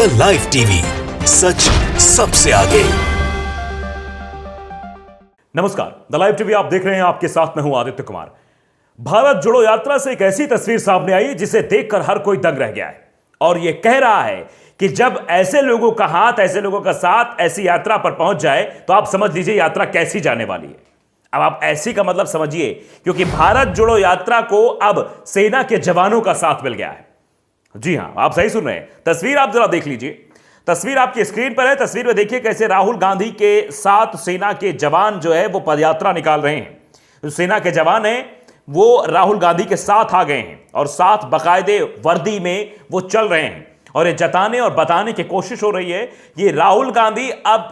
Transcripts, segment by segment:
The live TV, सच सबसे आगे। नमस्कार, द लाइव टीवी आप देख रहे हैं। आपके साथ मैं हूं आदित्य कुमार। भारत जोड़ो यात्रा से एक ऐसी तस्वीर सामने आई जिसे देखकर हर कोई दंग रह गया है और यह कह रहा है कि जब ऐसे लोगों का हाथ, ऐसे लोगों का साथ ऐसी यात्रा पर पहुंच जाए तो आप समझ लीजिए यात्रा कैसी जाने वाली है। अब आप ऐसी का मतलब समझिए, क्योंकि भारत जोड़ो यात्रा को अब सेना के जवानों का साथ मिल गया है। जी हां, आप सही सुन रहे हैं। तस्वीर आप जरा देख लीजिए। तस्वीर आपकी स्क्रीन पर है। तस्वीर में देखिए कैसे राहुल गांधी के साथ सेना के जवान जो है वो पदयात्रा निकाल रहे हैं। जो सेना के जवान हैं वो राहुल गांधी के साथ आ गए हैं और साथ बाकायदे वर्दी में वो चल रहे हैं और ये जताने और बताने की कोशिश हो रही है ये राहुल गांधी अब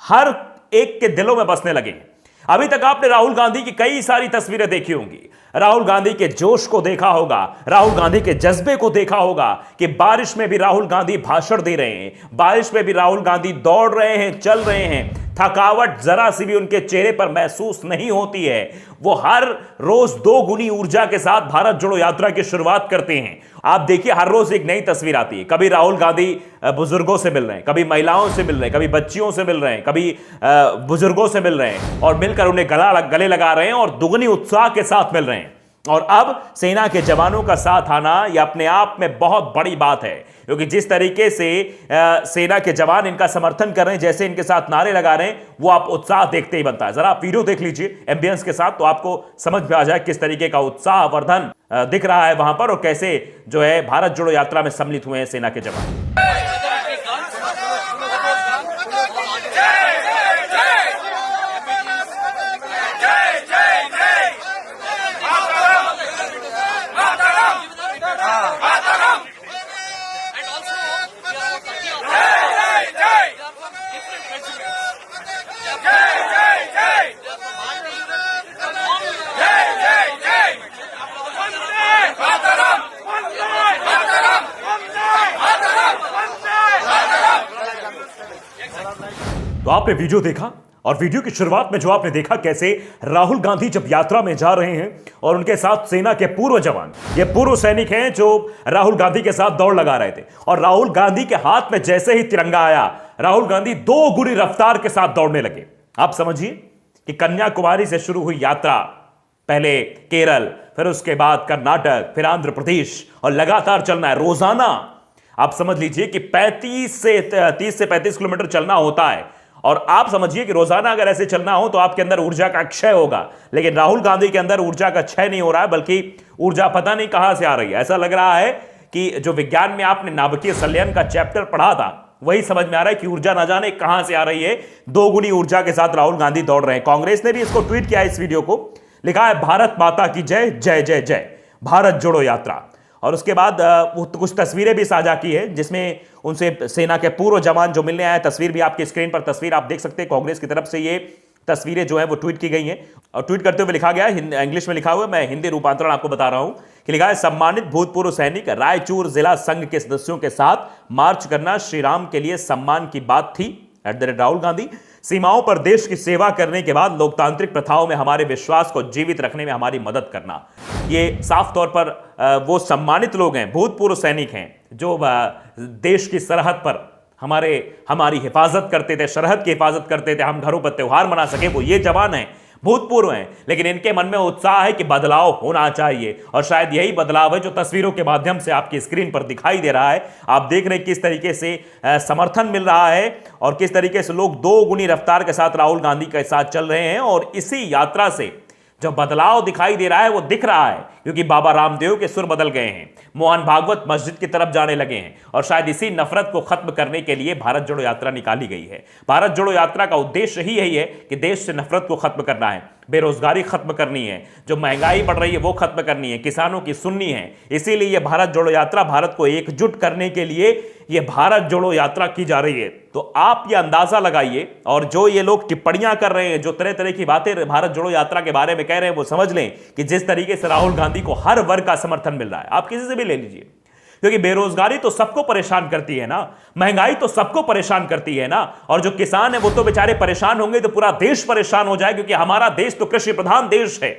हर एक के दिलों में बसने लगे हैं। अभी तक आपने राहुल गांधी की कई सारी तस्वीरें देखी होंगी। राहुल गांधी के जोश को देखा होगा, राहुल गांधी के जज्बे को देखा होगा कि बारिश में भी राहुल गांधी भाषण दे रहे हैं, बारिश में भी राहुल गांधी दौड़ रहे हैं, चल रहे हैं। थकावट जरा सी भी उनके चेहरे पर महसूस नहीं होती है। वो हर रोज 2 गुनी ऊर्जा के साथ भारत जोड़ो यात्रा की शुरुआत करते हैं। आप देखिए हर रोज एक नई तस्वीर आती है। कभी राहुल गांधी बुजुर्गों से मिल रहे हैं, कभी महिलाओं से मिल रहे हैं, कभी बच्चियों से मिल रहे हैं, कभी बुजुर्गों से मिल रहे हैं और मिलकर उन्हें गले लगा रहे हैं और दुगनी उत्साह के साथ मिल रहे हैं। और अब सेना के जवानों का साथ आना यह अपने आप में बहुत बड़ी बात है, क्योंकि जिस तरीके से सेना के जवान इनका समर्थन कर रहे हैं, जैसे इनके साथ नारे लगा रहे हैं, वो आप उत्साह देखते ही बनता है। जरा आप वीडियो देख लीजिए एम्बियंस के साथ तो आपको समझ में आ जाए किस तरीके का उत्साह वर्धन दिख रहा है वहां पर और कैसे जो है भारत जोड़ो यात्रा में सम्मिलित हुए हैं सेना के जवान। तो आपने वीडियो देखा और वीडियो की शुरुआत में जो आपने देखा कैसे राहुल गांधी जब यात्रा में जा रहे हैं और उनके साथ सेना के पूर्व जवान, ये पूर्व सैनिक हैं जो राहुल गांधी के साथ दौड़ लगा रहे थे और राहुल गांधी के हाथ में जैसे ही तिरंगा आया, राहुल गांधी 2 गुनी रफ्तार के साथ दौड़ने लगे। आप समझिए कि कन्याकुमारी से शुरू हुई यात्रा, पहले केरल, फिर उसके बाद कर्नाटक, फिर आंध्र प्रदेश और लगातार चलना है रोजाना। आप समझ लीजिए कि 30 से 35 किलोमीटर चलना होता है और आप समझिए कि रोजाना अगर ऐसे चलना हो तो आपके अंदर ऊर्जा का क्षय होगा। लेकिन राहुल गांधी के अंदर ऊर्जा का क्षय नहीं हो रहा है, बल्कि ऊर्जा पता नहीं कहां से आ रही है। ऐसा लग रहा है कि जो विज्ञान में आपने नाभिकीय संलयन का चैप्टर पढ़ा था वही समझ में आ रहा है कि ऊर्जा ना जाने कहां से आ रही है। 2 गुनी ऊर्जा के साथ राहुल गांधी दौड़ रहे हैं। कांग्रेस ने भी इसको ट्वीट किया, इस वीडियो को लिखा है भारत माता की जय जय जय जय, भारत जोड़ो यात्रा। और उसके बाद कुछ तस्वीरें भी साझा की है जिसमें उनसे सेना के पूर्व जवान जो मिलने आए, तस्वीर भी आपकी स्क्रीन पर तस्वीर आप देख सकते हैं। कांग्रेस की तरफ से ये तस्वीरें जो है वो ट्वीट की गई हैं और ट्वीट करते हुए लिखा गया है, इंग्लिश में लिखा हुआ है, मैं हिंदी रूपांतरण आपको बता रहा हूं कि लिखा है, सम्मानित भूतपूर्व सैनिक, रायचूर जिला संघ के सदस्यों के साथ मार्च करना श्री राम के लिए सम्मान की बात थी। राहुल गांधी, सीमाओं पर देश की सेवा करने के बाद लोकतांत्रिक प्रथाओं में हमारे विश्वास को जीवित रखने में हमारी मदद करना। ये साफ तौर पर वो सम्मानित लोग हैं, भूतपूर्व सैनिक हैं जो देश की सरहद पर हमारी हिफाजत करते थे, सरहद की हिफाजत करते थे, हम घरों पर त्योहार मना सके, वो ये जवान हैं, भूतपूर्व हैं। लेकिन इनके मन में उत्साह है कि बदलाव होना चाहिए और शायद यही बदलाव है जो तस्वीरों के माध्यम से आपकी स्क्रीन पर दिखाई दे रहा है। आप देख रहे हैं किस तरीके से समर्थन मिल रहा है और किस तरीके से लोग 2 गुनी रफ्तार के साथ राहुल गांधी के साथ चल रहे हैं और इसी यात्रा से जो बदलाव दिखाई दे रहा है वो दिख रहा है, क्योंकि बाबा रामदेव के सुर बदल गए हैं, मोहन भागवत मस्जिद की तरफ जाने लगे हैं और शायद इसी नफरत को खत्म करने के लिए भारत जोड़ो यात्रा निकाली गई है। भारत जोड़ो यात्रा का उद्देश्य ही यही है कि देश से नफरत को खत्म करना है, बेरोजगारी खत्म करनी है, जो महंगाई बढ़ रही है वो खत्म करनी है, किसानों की सुननी है। इसीलिए यह भारत जोड़ो यात्रा, भारत को एकजुट करने के लिए यह भारत जोड़ो यात्रा की जा रही है। तो आप ये अंदाजा लगाइए और जो ये लोग टिप्पणियां कर रहे हैं, जो तरह तरह की बातें भारत जोड़ो यात्रा के बारे में कह रहे हैं, वो समझ लें कि जिस तरीके से राहुल गांधी को हर वर्ग का समर्थन मिल रहा है। आप किसी से भी ले लीजिए, क्योंकि बेरोजगारी तो सबको परेशान करती है ना, महंगाई तो सबको परेशान करती है ना, और जो किसान है वो तो बेचारे परेशान होंगे तो पूरा देश परेशान हो जाए, क्योंकि हमारा देश तो कृषि प्रधान देश है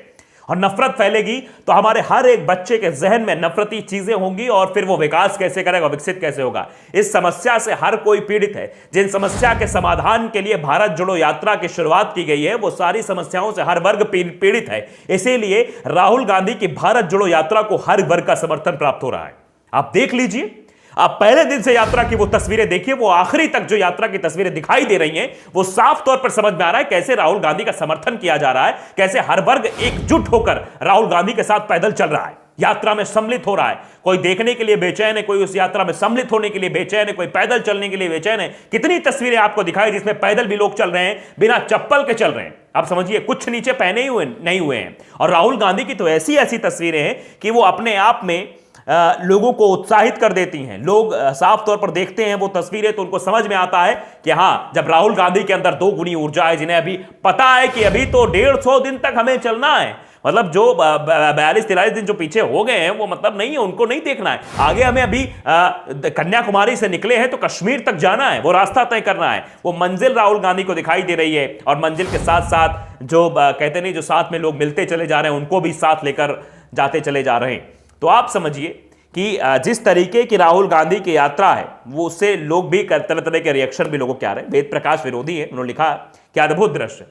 और नफरत फैलेगी तो हमारे हर एक बच्चे के जहन में नफरती चीजें होंगी और फिर वो विकास कैसे करेगा, विकसित कैसे होगा। इस समस्या से हर कोई पीड़ित है। जिन समस्या के समाधान के लिए भारत जोड़ो यात्रा की शुरुआत की गई है वो सारी समस्याओं से हर वर्ग पीड़ित है। इसीलिए राहुल गांधी की भारत जोड़ो यात्रा को हर वर्ग का समर्थन प्राप्त हो रहा है। आप देख लीजिए, आप पहले दिन से यात्रा की वो तस्वीरें देखिए, वो आखिरी तक जो यात्रा की तस्वीरें दिखाई दे रही हैं वो साफ तौर पर समझ में आ रहा है कैसे राहुल गांधी का समर्थन किया जा रहा है, कैसे हर वर्ग एकजुट होकर राहुल गांधी के साथ पैदल चल रहा है, यात्रा में सम्मिलित हो रहा है। कोई देखने के लिए बेचैन है, कोई उस यात्रा में सम्मिलित होने के लिए बेचैन है, कोई पैदल चलने के लिए बेचैन है। कितनी तस्वीरें आपको दिखाई जिसमें पैदल भी लोग चल रहे हैं, बिना चप्पल के चल रहे हैं। आप समझिए, कुछ नीचे पहने ही नहीं हुए हैं। और राहुल गांधी की तो ऐसी ऐसी तस्वीरें हैं कि वो अपने आप में लोगों को उत्साहित कर देती हैं। लोग साफ तौर पर देखते हैं वो तस्वीरें तो उनको समझ में आता है कि हाँ, जब राहुल गांधी के अंदर 2 गुनी ऊर्जा है, जिन्हें अभी पता है कि अभी तो 150 दिन तक हमें चलना है, मतलब जो 42-43 दिन जो पीछे हो गए हैं वो मतलब नहीं है, उनको नहीं देखना है आगे। हमें अभी कन्याकुमारी से निकले हैं तो कश्मीर तक जाना है, वो रास्ता तय करना है। वो मंजिल राहुल गांधी को दिखाई दे रही है और मंजिल के साथ साथ जो कहते नहीं, जो साथ में लोग मिलते चले जा रहे हैं उनको भी साथ लेकर जाते चले जा रहे हैं। तो आप समझिए कि जिस तरीके की राहुल गांधी की यात्रा है वो उससे लोग भी तरह तरह के रिएक्शन भी लोगों के आ रहे हैं। वेद प्रकाश विरोधी है, उन्होंने लिखा कि अद्भुत दृश्य,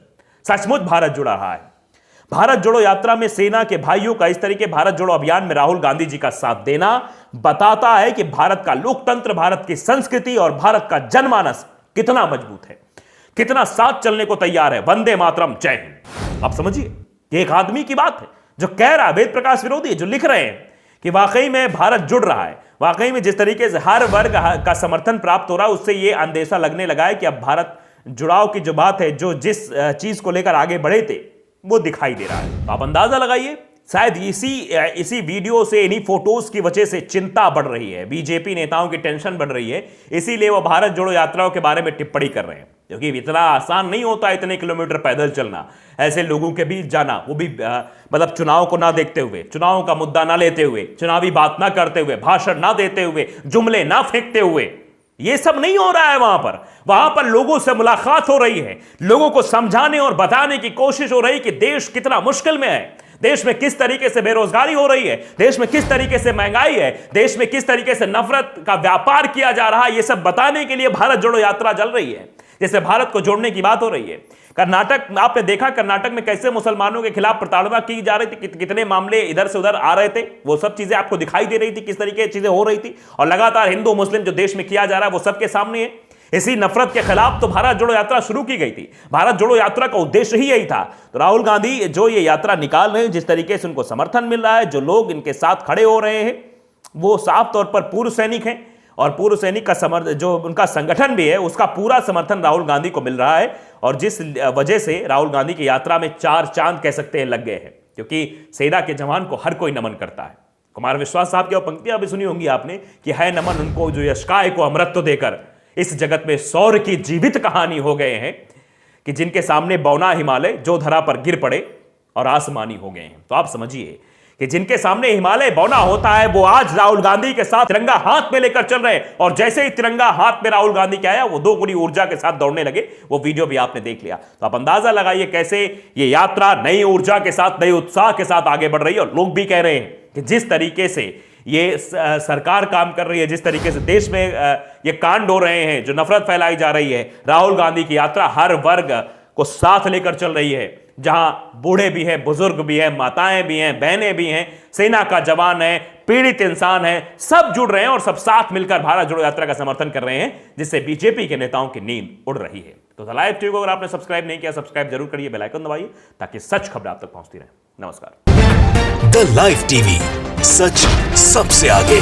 सचमुच भारत जुड़ा रहा है। भारत जोड़ो यात्रा में सेना के भाइयों का इस तरीके भारत जोड़ो अभियान में राहुल गांधी जी का साथ देना बताता है कि भारत का लोकतंत्र, भारत की संस्कृति और भारत का जनमानस कितना मजबूत है, कितना साथ चलने को तैयार है। वंदे मातरम, जय हिंद। आप समझिए, ये एक आदमी की बात है जो कह रहा है, वेद प्रकाश विरोधी जो लिख रहे हैं कि वाकई में भारत जुड़ रहा है। वाकई में जिस तरीके से हर वर्ग का समर्थन प्राप्त हो रहा है उससे यह अंदेशा लगने लगा है कि अब भारत जुड़ाव की जो बात है, जो जिस चीज को लेकर आगे बढ़े थे वो दिखाई दे रहा है। तो आप अंदाजा लगाइए, शायद इसी वीडियो से, इन्हीं फोटोज की वजह से चिंता बढ़ रही है, बीजेपी नेताओं की टेंशन बढ़ रही है, इसीलिए वो भारत जोड़ो यात्राओं के बारे में टिप्पणी कर रहे हैं। क्योंकि इतना आसान नहीं होता इतने किलोमीटर पैदल चलना, ऐसे लोगों के बीच जाना, वो भी मतलब चुनाव को ना देखते हुए, चुनाव का मुद्दा ना लेते हुए, चुनावी बात ना करते हुए, भाषण ना देते हुए, जुमले ना फेंकते हुए। ये सब नहीं हो रहा है वहां पर लोगों से मुलाकात हो रही है, लोगों को समझाने और बताने की कोशिश हो रही कि देश कितना मुश्किल में है, देश में किस तरीके से बेरोजगारी हो रही है, देश में किस तरीके से महंगाई है, देश में किस तरीके से नफरत का व्यापार किया जा रहा है। ये सब बताने के लिए भारत जोड़ो यात्रा चल रही है, जिससे भारत को जोड़ने की बात हो रही है। कर्नाटक, आपने देखा कर्नाटक में कैसे मुसलमानों के खिलाफ प्रताड़ना की जा रही थी, कितने मामले इधर से उधर आ रहे थे, वो सब चीजें आपको दिखाई दे रही थी, किस तरीके की चीजें हो रही थी। और लगातार हिंदू मुस्लिम जो देश में किया जा रहा है वो सबके सामने है। इसी नफरत के खिलाफ तो भारत जोड़ो यात्रा शुरू की गई थी। भारत जोड़ो यात्रा का उद्देश्य ही यही था। तो राहुल गांधी जो ये यात्रा निकाल रहे हैं, जिस तरीके से उनको समर्थन मिल रहा है, जो लोग इनके साथ खड़े हो रहे हैं, वो साफ तौर पर पूर्व सैनिक हैं और पूर्व सैनिक का समर्थन, जो उनका संगठन भी है, उसका पूरा समर्थन राहुल गांधी को मिल रहा है। और जिस वजह से राहुल गांधी की यात्रा में 4 चांद कह सकते हैं लग गए हैं, क्योंकि सेना के जवान को हर कोई नमन करता है। कुमार विश्वास साहब की पंक्तियां भी सुनी होंगी आपने कि है नमन उनको जो यशकाय को अमृत देकर इस जगत में शौर्य की जीवित कहानी हो गए हैं, कि जिनके सामने बौना हिमालय जो धरा पर गिर पड़े और आसमानी हो गए हैं। तो आप समझिए कि जिनके सामने हिमालय बौना होता है वो आज राहुल गांधी के साथ तिरंगा हाथ में लेकर चल रहे हैं। और जैसे ही तिरंगा हाथ में राहुल गांधी के आया, वो 2 गुनी ऊर्जा के साथ दौड़ने लगे। वो वीडियो भी आपने देख लिया। तो आप अंदाजा लगाइए कैसे ये यात्रा नई ऊर्जा के साथ, नए उत्साह के साथ आगे बढ़ रही है। और लोग भी कह रहे हैं कि जिस तरीके से ये सरकार काम कर रही है, जिस तरीके से देश में ये कांड हो रहे हैं, जो नफरत फैलाई जा रही है, राहुल गांधी की यात्रा हर वर्ग को साथ लेकर चल रही है। जहां बूढ़े भी हैं, बुजुर्ग भी हैं, माताएं भी हैं, बहनें भी हैं, सेना का जवान है, पीड़ित इंसान है, सब जुड़ रहे हैं और सब साथ मिलकर भारत जोड़ो यात्रा का समर्थन कर रहे हैं, जिससे बीजेपी के नेताओं की नींद उड़ रही है। तो द लाइव टीवी को अगर आपने सब्सक्राइब नहीं किया, सब्सक्राइब जरूर करिए, बेल आइकन दबाइए ताकि सच खबर आप तक पहुंचती रहे। नमस्कार। द लाइव टीवी, सच सबसे आगे।